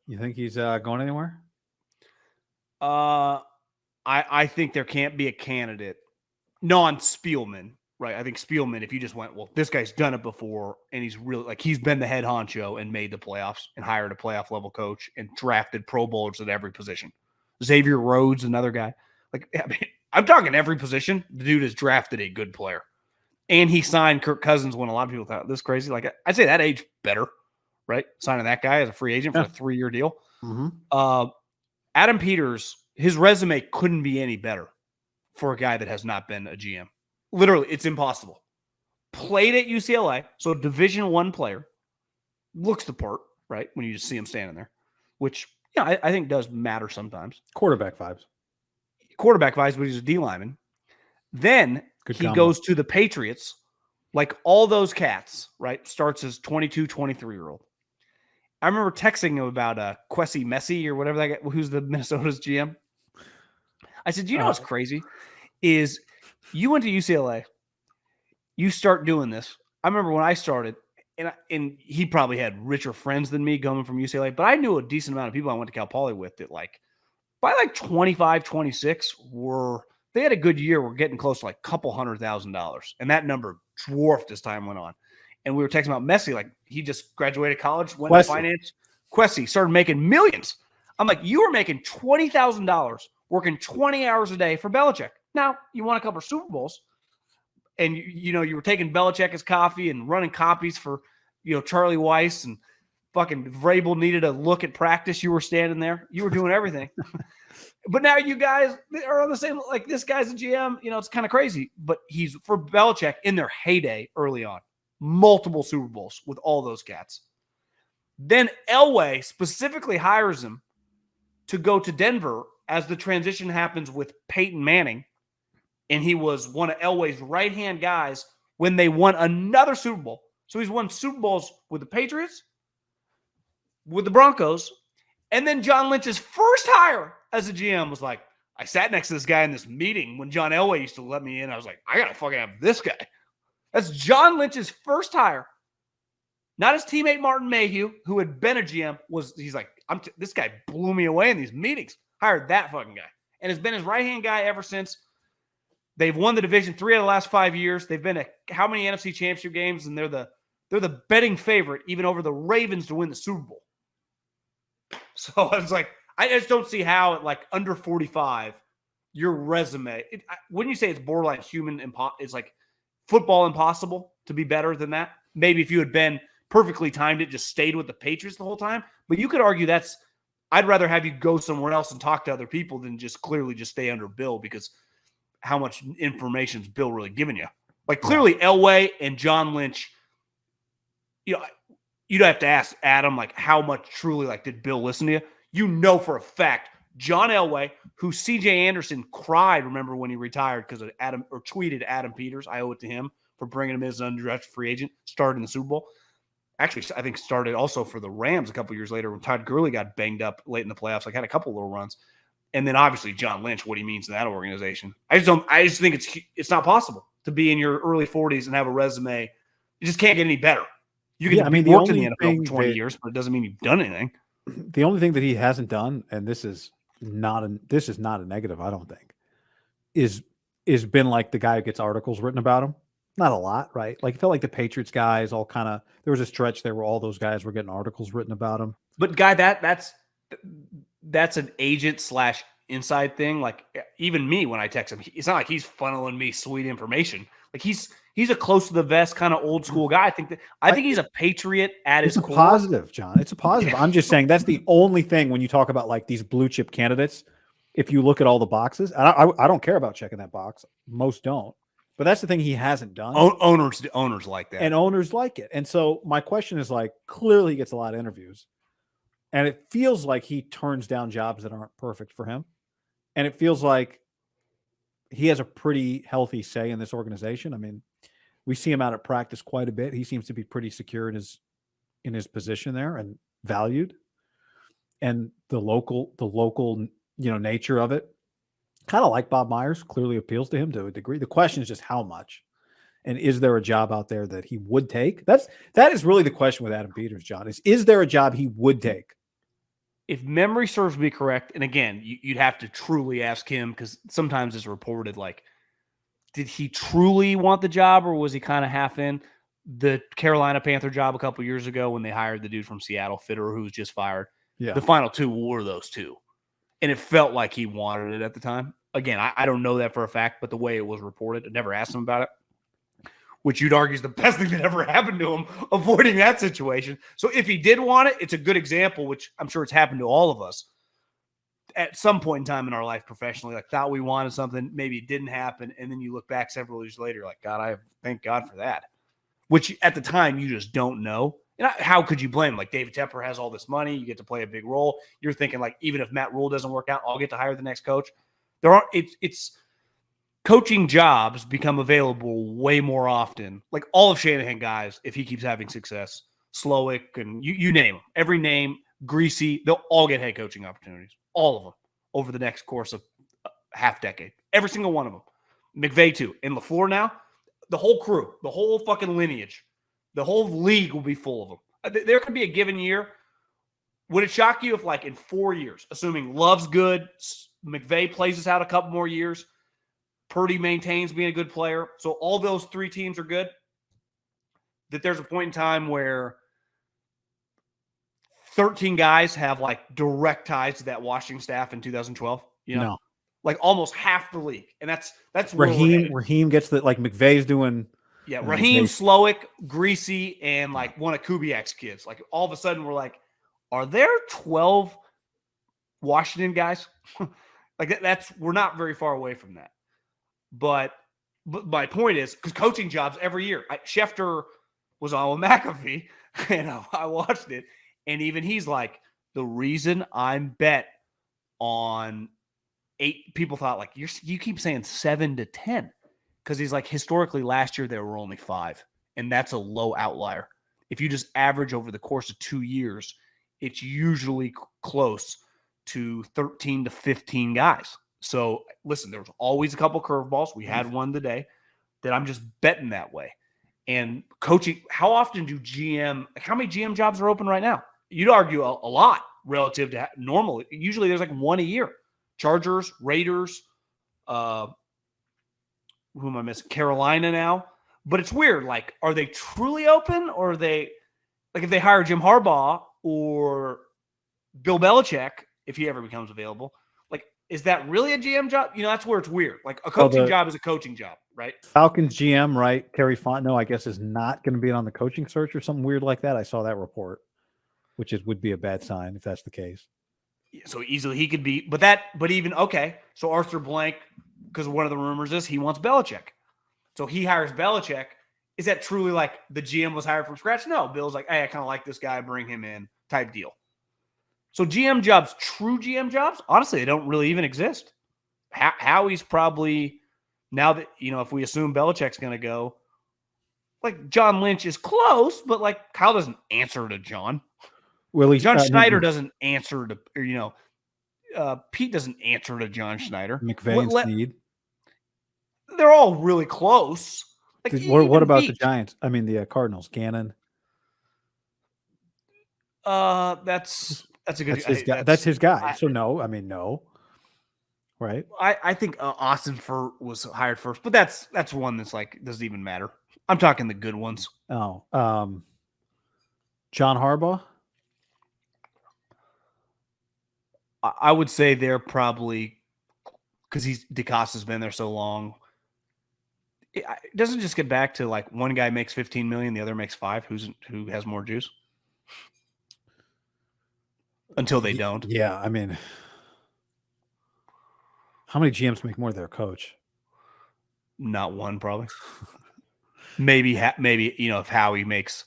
You think he's going anywhere? I think there can't be a candidate non-Spielman, right? I think Spielman, if you just went, well, this guy's done it before, and he's really like he's been the head honcho and made the playoffs and hired a playoff level coach and drafted Pro Bowlers at every position. Xavier Rhodes, another guy. Like, I mean, I'm talking every position. The dude has drafted a good player, and he signed Kirk Cousins when a lot of people thought this crazy. Like, I'd say that age better, right? Signing that guy as a free agent for a 3-year deal. Mm-hmm. Adam Peters, his resume couldn't be any better for a guy that has not been a GM. Literally, it's impossible. Played at UCLA, so Division I player. Looks the part, right? When you just see him standing there, which I think does matter sometimes. Quarterback vibes, but he's a D lineman. Then he goes to the Patriots, like all those cats, right? Starts as 22, 23-year-old. I remember texting him about Kwesi Messi or whatever that guy, who's the Minnesota's GM. I said, you know what's crazy is you went to UCLA, you start doing this. I remember when I started, and he probably had richer friends than me coming from UCLA, but I knew a decent amount of people I went to Cal Poly with that like by like 25, 26 they had a good year. We're getting close to like a couple $100,000. And that number dwarfed as time went on. And we were texting about Messi, like he just graduated college, went to finance. Kwesi started making millions. I'm like, you were making $20,000 working 20 hours a day for Belichick. Now, you won a couple of Super Bowls, and you were taking Belichick his coffee and running copies for Charlie Weiss, and fucking Vrabel needed a look at practice. You were standing there. You were doing everything. But now you guys are on the same, like this guy's a GM. It's kind of crazy. But he's, for Belichick, in their heyday early on, multiple Super Bowls with all those cats. Then Elway specifically hires him to go to Denver as the transition happens with Peyton Manning. And he was one of Elway's right-hand guys when they won another Super Bowl. So he's won Super Bowls with the Patriots, with the Broncos, and then John Lynch's first hire as a GM was like, I sat next to this guy in this meeting when John Elway used to let me in. I was like, I got to fucking have this guy. That's John Lynch's first hire. Not his teammate Martin Mayhew, who had been a GM, he's like, this guy blew me away in these meetings. Hired that fucking guy. And has been his right-hand guy ever since. They've won the division 3 of the last 5 years. They've been at how many NFC championship games, and they're the betting favorite, even over the Ravens, to win the Super Bowl. So I was like, I just don't see how at like under 45, your resume, wouldn't you say it's borderline human? It's like football impossible to be better than that. Maybe if you had been perfectly timed it, just stayed with the Patriots the whole time. But you could argue I'd rather have you go somewhere else and talk to other people than just clearly just stay under Bill, because how much information is Bill really giving you? Like clearly Elway and John Lynch, you'd have to ask Adam, like, how much truly, like, did Bill listen to you? For a fact, John Elway, who CJ Anderson cried, remember, when he retired because of Adam, or tweeted Adam Peters, I owe it to him for bringing him as an undrafted free agent, started in the Super Bowl. Actually, I think started also for the Rams a couple years later when Todd Gurley got banged up late in the playoffs. Like, had a couple little runs. And then obviously John Lynch, what he means to that organization. I just think it's not possible to be in your early 40s and have a resume. You just can't get any better. You can work in the NFL for 20 years, but it doesn't mean you've done anything. The only thing that he hasn't done, and this is not a negative, I don't think, is been like the guy who gets articles written about him. Not a lot, right? Like, it felt like the Patriots guys all kind of, there was a stretch there where all those guys were getting articles written about him. But Guy, that's an agent / inside thing. Like, even me, when I text him, it's not like he's funneling me sweet information. Like, he's a close to the vest kind of old school guy. I think he's a patriot at his core. It's a positive, John. It's a positive. I'm just saying that's the only thing when you talk about like these blue chip candidates. If you look at all the boxes, I don't care about checking that box. Most don't. But that's the thing he hasn't done. Owners like that. And owners like it. And so my question is, like, clearly he gets a lot of interviews. And it feels like he turns down jobs that aren't perfect for him. And it feels like he has a pretty healthy say in this organization. I mean, we see him out at practice quite a bit. He seems to be pretty secure in his position there and valued. And the local, nature of it, kind of like Bob Myers, clearly appeals to him to a degree. The question is just how much, and is there a job out there that he would take? That is really the question with Adam Peters, John. Is there a job he would take? if memory serves me correct, and again, you'd have to truly ask him because sometimes it's reported like, did he truly want the job or was he kind of half in? The Carolina Panther job a couple years ago when they hired the dude from Seattle, Fitterer, who was just fired. Yeah. The final two were those two. And it felt like he wanted it at the time. Again, I don't know that for a fact, but the way it was reported, I never asked him about it, which you'd argue is the best thing that ever happened to him, avoiding that situation. So if he did want it, it's a good example, which I'm sure it's happened to all of us at some point in time in our life professionally, like thought we wanted something, maybe it didn't happen. And then you look back several years later, like, God, I thank God for that, which at the time you just don't know. And how could you blame him? Like David Tepper has all this money. You get to play a big role. You're thinking like, even if Matt Rule doesn't work out, I'll get to hire the next coach. It's coaching jobs become available way more often. Like all of Shanahan guys, if he keeps having success, Slowick and you name them, every name, Greasy, they'll all get head coaching opportunities. All of them over the next course of a half decade. Every single one of them. McVay too. And LaFleur now, the whole crew, the whole fucking lineage, the whole league will be full of them. There could be a given year. Would it shock you if like in 4 years, assuming Love's good, McVay plays us out a couple more years, Purdy maintains being a good player, so all those three teams are good, that there's a point in time where 13 guys have like direct ties to that Washington staff in 2012, No. Like almost half the league. And that's Raheem gets the, like McVay's doing. Yeah, Raheem, Slowick, Greasy, and like one of Kubiak's kids. Like all of a sudden we're like, are there 12 Washington guys? Like we're not very far away from that. But my point is, because coaching jobs every year, Schefter was on with McAfee, and I watched it. And even he's like, the reason I'm bet on 8, people thought like, you keep saying 7 to 10. Because he's like, historically last year there were only 5. And that's a low outlier. If you just average over the course of 2 years, it's usually close to 13 to 15 guys. So listen, there was always a couple curveballs. We had one today that I'm just betting that way. And coaching, how often do how many GM jobs are open right now? You'd argue a lot relative to normal. Usually there's like one a year. Chargers, Raiders, who am I missing? Carolina now. But it's weird. Like, are they truly open, or are they like if they hire Jim Harbaugh or Bill Belichick, if he ever becomes available, like, is that really a GM job? That's where it's weird. Like a coaching job is a coaching job, right? Falcons GM, right? Kerry Fontenot, I guess, is not going to be on the coaching search or something weird like that. I saw that report, which would be a bad sign if that's the case. So easily he could be, but even okay. So Arthur Blank, because one of the rumors is he wants Belichick. So he hires Belichick. Is that truly like the GM was hired from scratch? No, Bill's like, hey, I kind of like this guy, bring him in type deal. So GM jobs, true GM jobs, honestly, they don't really even exist. Howie's probably, now that, if we assume Belichick's going to go, like John Lynch is close, but like Kyle doesn't answer to John. John Schneider doesn't answer to, Pete doesn't answer to John Schneider. McVay and Snead. They're all really close. Like, what about the Giants? I mean, the Cardinals, Gannon. That's a good. That's his guy. So no. Right. I think Austin was hired first, but that's one that's like doesn't even matter. I'm talking the good ones. Oh, John Harbaugh. I would say they're probably because DeCosta's been there so long. It doesn't just get back to like one guy makes 15 million, the other makes 5. Who has more juice? Until they don't. Yeah, I mean, how many GMs make more than their coach? Not one, probably. maybe if Howie makes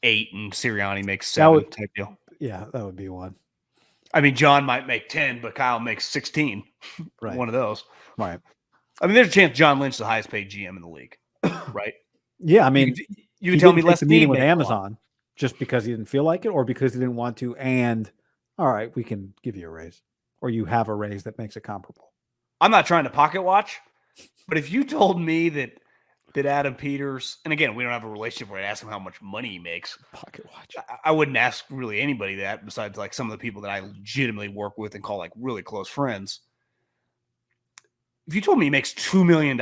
8 and Sirianni makes 7 type deal. Yeah, that would be one. I mean, John might make 10, but Kyle makes 16. Right. One of those. Right. I mean, there's a chance John Lynch is the highest paid GM in the league. Right. Yeah. I mean, you can tell me less meeting with Amazon just because he didn't feel like it or because he didn't want to. And all right, we can give you a raise or you have a raise that makes it comparable. I'm not trying to pocket watch, but if you told me that that Adam Peters, and again, we don't have a relationship where I ask him how much money he makes. Pocket watch. I wouldn't ask really anybody that besides like some of the people that I legitimately work with and call like really close friends. If you told me he makes $2 million,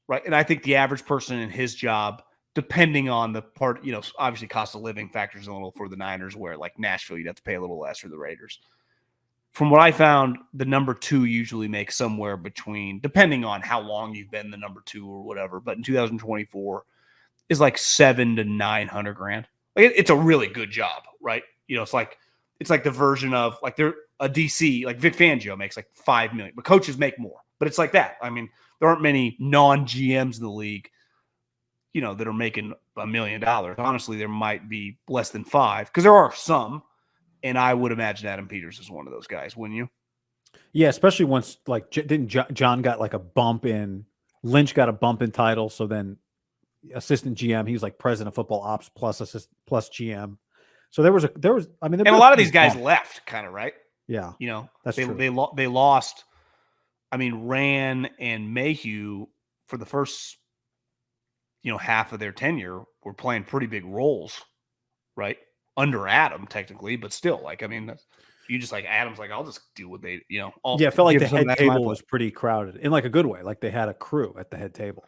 right? And I think the average person in his job, depending on the part, obviously cost of living factors a little for the Niners, where like Nashville, you'd have to pay a little less for the Raiders. From what I found, the number 2 usually makes somewhere between, depending on how long you've been the number 2 or whatever, but in 2024 is like $700 to $900,000. Like it's a really good job, right? It's like the version of like they're a DC, like Vic Fangio makes like $5 million, but coaches make more. But it's like that. I mean, there aren't many non-GMs in the league, that are making $1 million. Honestly, there might be less than 5 because there are some. And I would imagine Adam Peters is one of those guys, wouldn't you? Yeah, especially once like didn't John got like a bump in, Lynch got a bump in title, so then assistant GM, he was like president of football ops plus GM. So there was I mean, and a lot of these guys left, kind of, right? Yeah, that's true. They lost. I mean, Rand and Mayhew for the first half of their tenure were playing pretty big roles, right? Under Adam, technically, but still, like, I mean, you just like Adam's like, I'll just do what they, I felt like the head table was pretty crowded in like a good way. Like they had a crew at the head table.